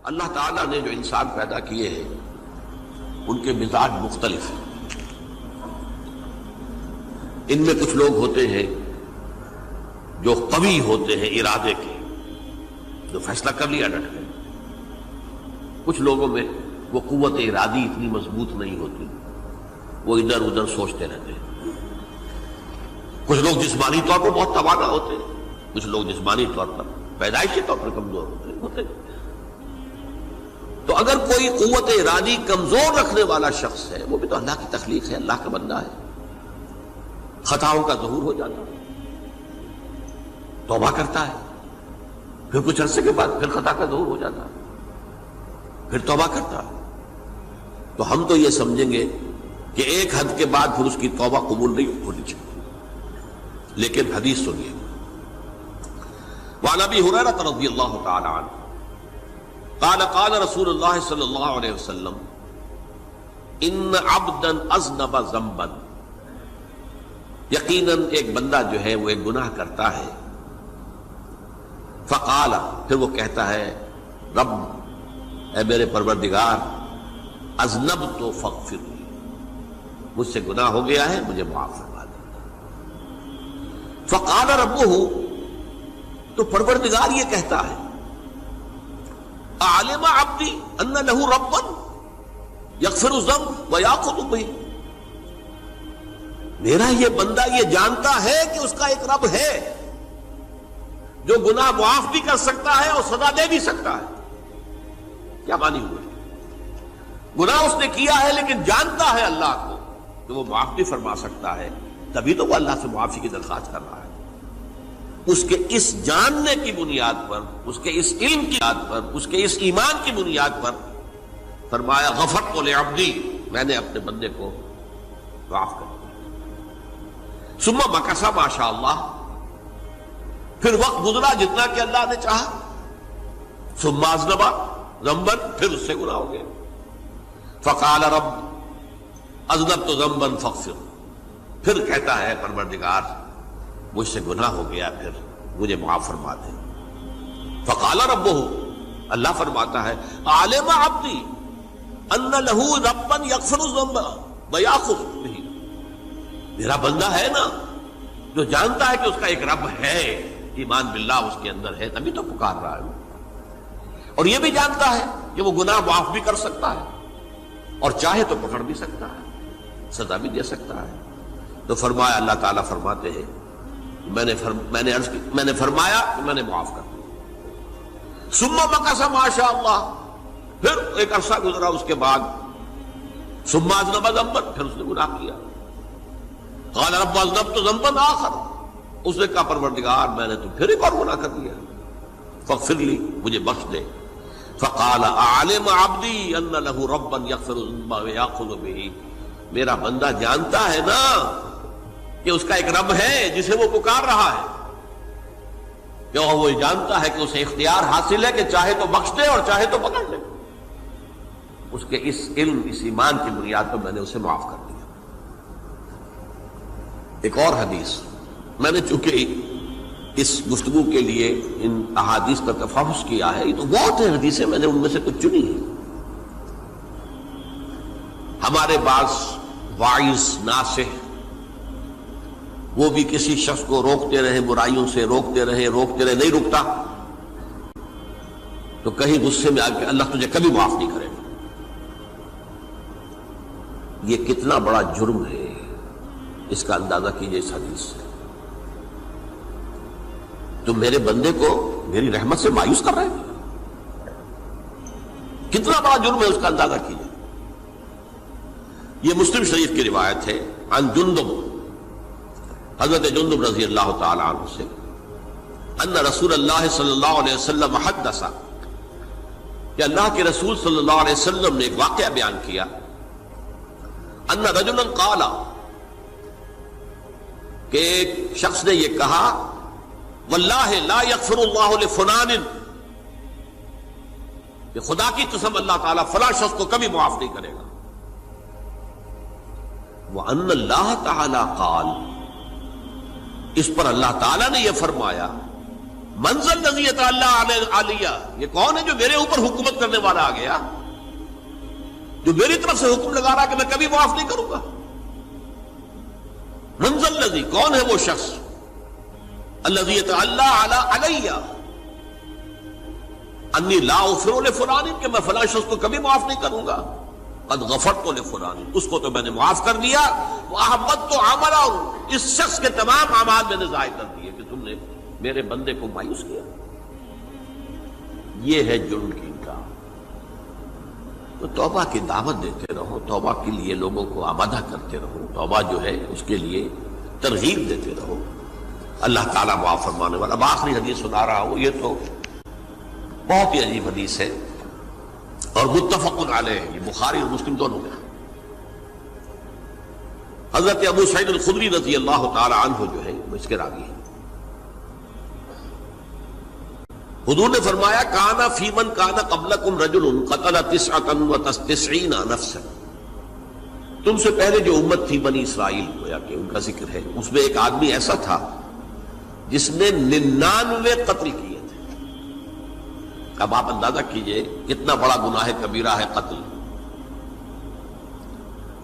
اللہ تعالیٰ نے جو انسان پیدا کیے ہیں ان کے مزاج مختلف ہیں. ان میں کچھ لوگ ہوتے ہیں جو قوی ہوتے ہیں ارادے کے، جو فیصلہ کر لیا ڈٹ گئے. کچھ لوگوں میں وہ قوت ارادی اتنی مضبوط نہیں ہوتی، وہ ادھر ادھر سوچتے رہتے ہیں. کچھ لوگ جسمانی طور پر بہت توانا ہوتے ہیں، کچھ لوگ جسمانی طور پر پیدائشی طور پر کمزور ہوتے ہیں. تو اگر کوئی قوت ارادی کمزور رکھنے والا شخص ہے، وہ بھی تو اللہ کی تخلیق ہے، اللہ کا بندہ ہے. خطاؤں کا ظہور ہو جاتا ہے، توبہ کرتا ہے، پھر کچھ عرصے کے بعد پھر خطا کا ظہور ہو جاتا ہے، پھر توبہ کرتا ہے. تو ہم تو یہ سمجھیں گے کہ ایک حد کے بعد پھر اس کی توبہ قبول نہیں ہونی چاہیے. لیکن حدیث سنیے. وعن ابی ہریرہ رضی اللہ تعالی عنہ قال قال رسول اللہ صلی اللہ علیہ وسلم ان عبدا اذنب ذنبا، یقیناً ایک بندہ جو ہے وہ ایک گناہ کرتا ہے. فقال، پھر وہ کہتا ہے رب، اے میرے پروردگار، اذنبت فاغفر لی، مجھ سے گناہ ہو گیا ہے، مجھے معاف فرما دے. فقال ربہ، تو پروردگار یہ کہتا ہے اعلم عبدی ان لہ ربا یغفر الذنب ویأخذ بہ، میرا یہ بندہ یہ جانتا ہے کہ اس کا ایک رب ہے جو گناہ معاف بھی کر سکتا ہے اور سزا دے بھی سکتا ہے. کیا معنی ہوئے؟ گناہ اس نے کیا ہے لیکن جانتا ہے اللہ کو کہ وہ معاف بھی فرما سکتا ہے، تبھی تو وہ اللہ سے معافی کی درخواست کر رہا ہے. اس کے اس جاننے کی بنیاد پر، اس کے اس علم کی بنیاد پر، اس کے اس ایمان کی بنیاد پر فرمایا غفرت لعبدی، میں نے اپنے بندے کو معاف کر دیا. ثم مکث ما شاء اللہ، پھر وقت گزرا جتنا کہ اللہ نے چاہا. ثم اذنب ذنبا، پھر اس سے گناہ ہو گیا. فقال رب اذنبت ذنبا فاغفر، پھر کہتا ہے پروردگار مجھ سے گناہ ہو گیا، پھر مجھے معاف فرما دے. فقال ربہ، اللہ فرماتا ہے عالم عبدی ان لہ ربا یغفر الذنب ویأخذ بہ، میرا بندہ ہے نا جو جانتا ہے کہ اس کا ایک رب ہے، ایمان باللہ اس کے اندر ہے، تبھی تو پکار رہا ہے. اور یہ بھی جانتا ہے کہ وہ گناہ معاف بھی کر سکتا ہے اور چاہے تو پکڑ بھی سکتا ہے، سزا بھی دے سکتا ہے. تو فرمایا، اللہ تعالیٰ فرماتے ہیں میں نے فرمایا کہ میں نے معاف کر دیا. ثم مکث ما شاء اللہ، پھر ایک عرصہ گزرا اس کے بعد. ثم اذنب ذنبا، پھر اس نے گناہ کیا. قال رب اذنبت ذنبا آخر، اس نے کہا پروردگار میں نے تو پھر ایک اور گناہ کر دیا، فاغفر لی، مجھے بخش دے. فقال اعلم عبدی ان لہ ربا یغفر الذنب ویأخذ بہ، میرا بندہ جانتا ہے نا کہ اس کا ایک رب ہے جسے وہ پکار رہا ہے، کہ وہ جانتا ہے کہ اسے اختیار حاصل ہے کہ چاہے تو بخش دے اور چاہے تو پکڑ لے. اس کے اس علم، اس ایمان کی بنیاد پر میں نے اسے معاف کر دیا. ایک اور حدیث، میں نے چونکہ اس گفتگو کے لیے ان احادیث کا تفحص کیا ہے، یہ تو بہت ہیں حدیثیں، میں نے ان میں سے کچھ چنی ہیں. ہمارے بعض واعظ ناصح وہ بھی کسی شخص کو روکتے رہے، برائیوں سے روکتے رہے، نہیں رکتا تو کہیں غصے میں آ کے اللہ تجھے کبھی معاف نہیں کرے گا. یہ کتنا بڑا جرم ہے، اس کا اندازہ کیجئے اس حدیث سے. تم میرے بندے کو میری رحمت سے مایوس کر رہے ہیں، کتنا بڑا جرم ہے، اس کا اندازہ کیجئے. یہ مسلم شریف کی روایت ہے عن جندب، حضرت جندب رضی اللہ تعالی عنہ سے، ان رسول اللہ صلی اللہ علیہ وسلم حدث، کہ اللہ کے رسول صلی اللہ علیہ وسلم نے ایک واقعہ بیان کیا. ان رجلا قال، کہ ایک شخص نے یہ کہا واللہ لا یغفر اللہ لفلان، کہ خدا کی قسم اللہ تعالیٰ فلاں شخص کو کبھی معاف نہیں کرے گا. وَأَنَّ اللَّهَ تَعَالَى قَالَ، اس پر اللہ تعالیٰ نے یہ فرمایا منزل نزیت اللہ علیہ، یہ کون ہے جو میرے اوپر حکومت کرنے والا آ گیا، جو میری طرف سے حکم لگا رہا کہ میں کبھی معاف نہیں کروں گا؟ منزل نزی، کون ہے وہ شخص؟ الذی اللہ علیہ انی لا اغفر لفلان، کہ میں فلاں شخص کو کبھی معاف نہیں کروں گا، قد غفرت لفلان، اس کو تو میں نے معاف کر دیا، واحبطت عملہ، اس شخص کے تمام اعمال میں نے ضائع کر دیے کہ تم نے میرے بندے کو مایوس کیا۔ یہ ہے جرم کی انکار۔ تو توبہ کی دعوت دیتے رہو، توبہ کے لیے لوگوں کو آمادہ کرتے رہو، توبہ جو ہے اس کے لیے ترغیب دیتے رہو، اللہ تعالیٰ معاف فرمانے والا۔ اب آخری حدیث سنا رہا ہوں، یہ تو بہت ہی عجیب حدیث ہے اور متفق علیہ، یہ بخاری اور مسلم دونوں میں۔ حضرت ابو سعید الخدری رضی اللہ تعالی عنہ جو ہے وہ اس کے راوی ہیں۔ حضور نے فرمایا کانا فی من کانا قبلکم رجل قتل 99 نفسا، تم سے پہلے جو امت تھی بنی اسرائیل، گویا کہ ان کا ذکر ہے، اس میں ایک آدمی ایسا تھا جس نے 99 قتل کیے تھے۔ اب آپ اندازہ کیجئے کتنا بڑا گناہ کبیرہ ہے قتل۔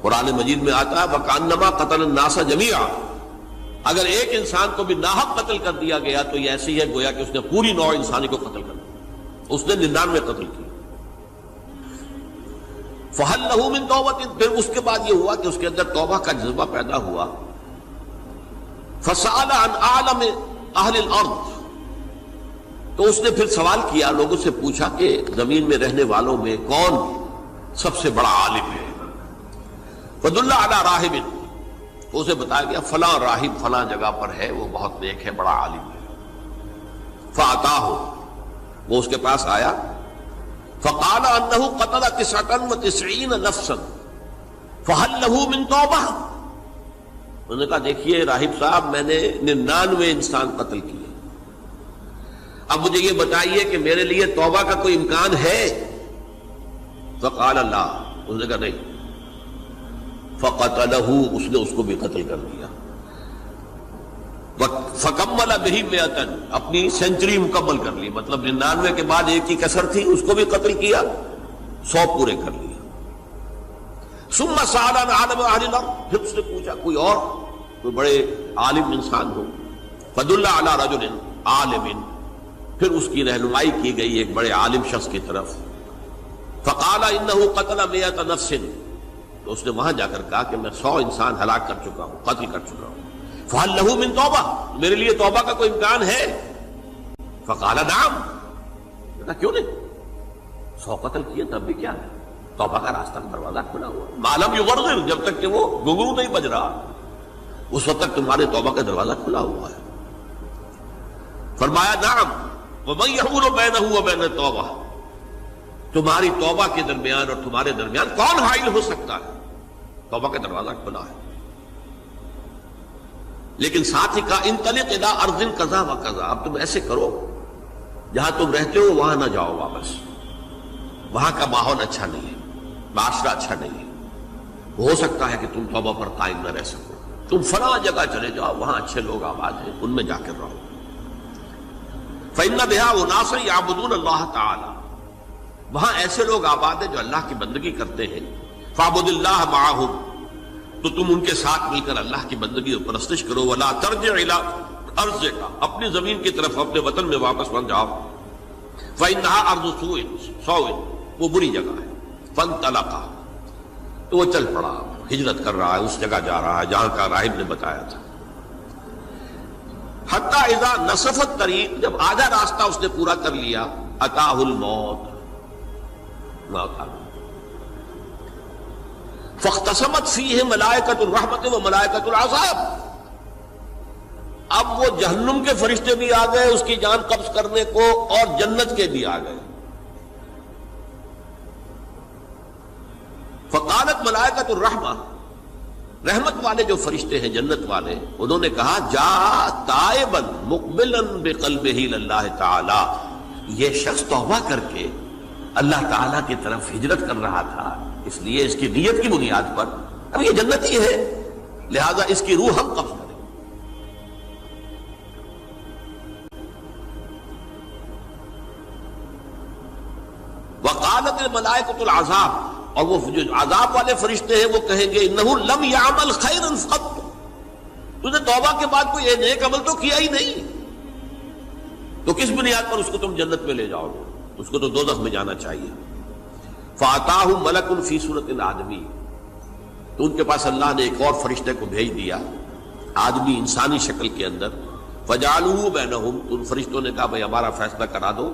قرآن مجید میں آتا ہے وَكَأَنَّمَا قَتَلَ النَّاسَ جَمِيعًا، اگر ایک انسان کو بھی ناحق قتل کر دیا گیا تو یہ ایسی ہے گویا کہ اس نے پوری نوع انسانی کو قتل کر دیا، اس نے 99 قتل کیے۔ فَهَلْ لَهُ مِن تَوْبَةٍ، پھر اس کے بعد یہ ہوا کہ اس کے اندر توبہ کا جذبہ پیدا ہوا۔ فَسَأَلَ عَنْ أَعْلَمِ أَهْلِ الْأَرْضِ، تو اس نے پھر سوال کیا، لوگوں سے پوچھا کہ زمین میں رہنے والوں میں کون سب سے بڑا عالم ہے؟ فَدُلَّ عَلَى رَاهِبٍ، تو اسے بتایا گیا فلاں راہب فلاں جگہ پر ہے، وہ بہت نیک ہے، بڑا عالم ہے۔ فَأَتَاهُ، وہ اس کے پاس آیا، فَقَالَ أَنَّهُ قَتَلَ 99 نَفْسًا فَهَلْ لَهُ مِن تَوْبَةٍ، انہوں نے کہا دیکھیے راہب صاحب، میں نے 99 انسان قتل کیے، اب مجھے یہ بتائیے کہ میرے لیے توبہ کا کوئی امکان ہے؟ فقال لا، اس نے کہا نہیں۔ فقتلہ، اس نے اس کو بھی قتل کر دیا۔ فکمل بہ 100، اپنی سینچری مکمل کر لی، مطلب 99 کے بعد ایک کی کسر تھی، اس کو بھی قتل کیا، 100 پورے کر لیا۔ ثم سأل عن عالم اہل الارض، پھر اس نے پوچھا کوئی اور کوئی بڑے عالم انسان ہو۔ فدل علی رجل عالم، پھر اس کی رہنمائی کی گئی ایک بڑے عالم شخص کی طرف۔ فقال انہ قتل 100 نفس، تو اس نے وہاں جا کر کہا کہ میں 100 انسان ہلاک کر چکا ہوں، قتل کر چکا ہوں۔ فہل لہ من توبہ، میرے لیے توبہ کا کوئی امکان ہے؟ فقال نعم، کہا کیوں نہیں، 100 قتل کیے تب بھی کیا ہے، توبہ کا راستہ دروازہ کھلا ہوا، ما لم یغرغر، جب تک کہ وہ گھنگرو نہیں بج رہا اس وقت تک تمہارے توبہ کا دروازہ کھلا ہوا ہے۔ فرمایا نعم، ومن یحول بینہ وبین التوبہ، تمہاری توبہ کے درمیان اور تمہارے درمیان کون حائل ہو سکتا ہے، توبہ کا دروازہ کھلا ہے۔ لیکن ساتھ ہی کہا انطلق الی ارض کذا و کذا، اب تم ایسے کرو جہاں تم رہتے ہو وہاں نہ جاؤ واپس، وہاں کا ماحول اچھا نہیں ہے، معاشرہ اچھا نہیں ہے، ہو سکتا ہے کہ تم توبہ پر قائم نہ رہ سکو، تم فلاں جگہ چلے جاؤ، وہاں اچھے لوگ آباد ہیں، ان میں جا کر رہو۔ فإن بها أناسا يعبدون اللہ تعالی، وہاں ایسے لوگ آباد ہیں جو اللہ کی بندگی کرتے ہیں۔ فاعبد اللہ معہم، تو تم ان کے ساتھ مل کر اللہ کی بندگی اور پرستش کرو۔ ولا ترجع الی ارضک، اپنی زمین کی طرف اپنے وطن میں واپس بن جاؤ۔ فإنها ارض سوء، وہ بری جگہ ہے۔ فانطلقا، تو وہ چل پڑا، ہجرت کر رہا ہے، اس جگہ جا رہا ہے جہاں کا راہب نے بتایا تھا۔ حتی اذا نصف الطریق، جب آدھا راستہ اس نے پورا کر لیا، اتاہ الموت، موت آ گئی۔ فاختصمت فیہ ملائکۃ الرحمت و ملائکۃ العذاب، اب وہ جہنم کے فرشتے بھی آ گئے اس کی جان قبض کرنے کو، اور جنت کے بھی آ گئے۔ فقالت ملائکۃ الرحمہ، رحمت والے جو فرشتے ہیں جنت والے، انہوں نے کہا جا تائبا مقبلا بقلبہ اللہ تعالی، یہ شخص توبہ کر کے اللہ تعالیٰ کی طرف ہجرت کر رہا تھا، اس لیے اس کی نیت کی بنیاد پر اب یہ جنتی ہے، لہذا اس کی روح ہم قبض کریں۔ وقالت الملائکۃ العذاب، اور وہ جو عذاب والے فرشتے ہیں وہ کہیں گے انہ لم یعمل خیرا قط، تو نے توبہ کے بعد کوئی نیک عمل تو کیا ہی نہیں، تو کس بنیاد پر اس کو تم جنت میں لے جاؤ گے؟ اس کو تو دوزخ میں جانا چاہیے۔ فاتاہ ملک فی صورت الآدمی، تو ان کے پاس اللہ نے ایک اور فرشتے کو بھیج دیا آدمی انسانی شکل کے اندر، فجعلوہ بینہم، تو ان فرشتوں نے کہا بھائی ہمارا فیصلہ کرا دو،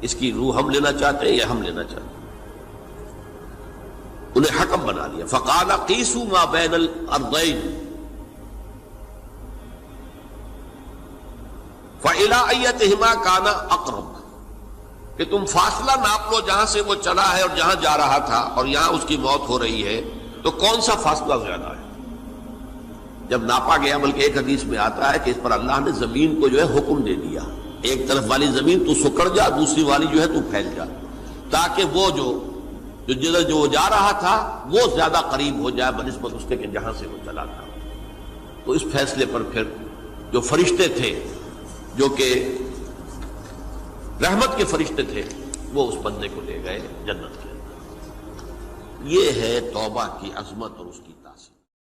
اس کی روح ہم لینا چاہتے ہیں یا ہم لینا چاہتے ہیں، انہیں حکم بنا دیا۔ فقال قیسوا ما بین الارضین فإلی ایتہما کان اقرب، کہ تم فاصلہ ناپ لو جہاں سے وہ چلا ہے اور جہاں جا رہا تھا اور یہاں اس کی موت ہو رہی ہے، تو کون سا فاصلہ زیادہ ہے؟ جب ناپا گیا، بلکہ ایک حدیث میں آتا ہے کہ اس پر اللہ نے زمین کو جو ہے حکم دے دیا، ایک طرف والی زمین تو سکڑ جا، دوسری والی جو ہے تو پھیل جا، تاکہ وہ جو جدھر جو جا رہا تھا وہ زیادہ قریب ہو جائے بنسبت اس کے کہ جہاں سے وہ چلا تھا۔ تو اس فیصلے پر پھر جو فرشتے تھے جو کہ رحمت کے فرشتے تھے وہ اس بندے کو لے گئے جنت کے اندر۔ یہ ہے توبہ کی عظمت اور اس کی تاثیر۔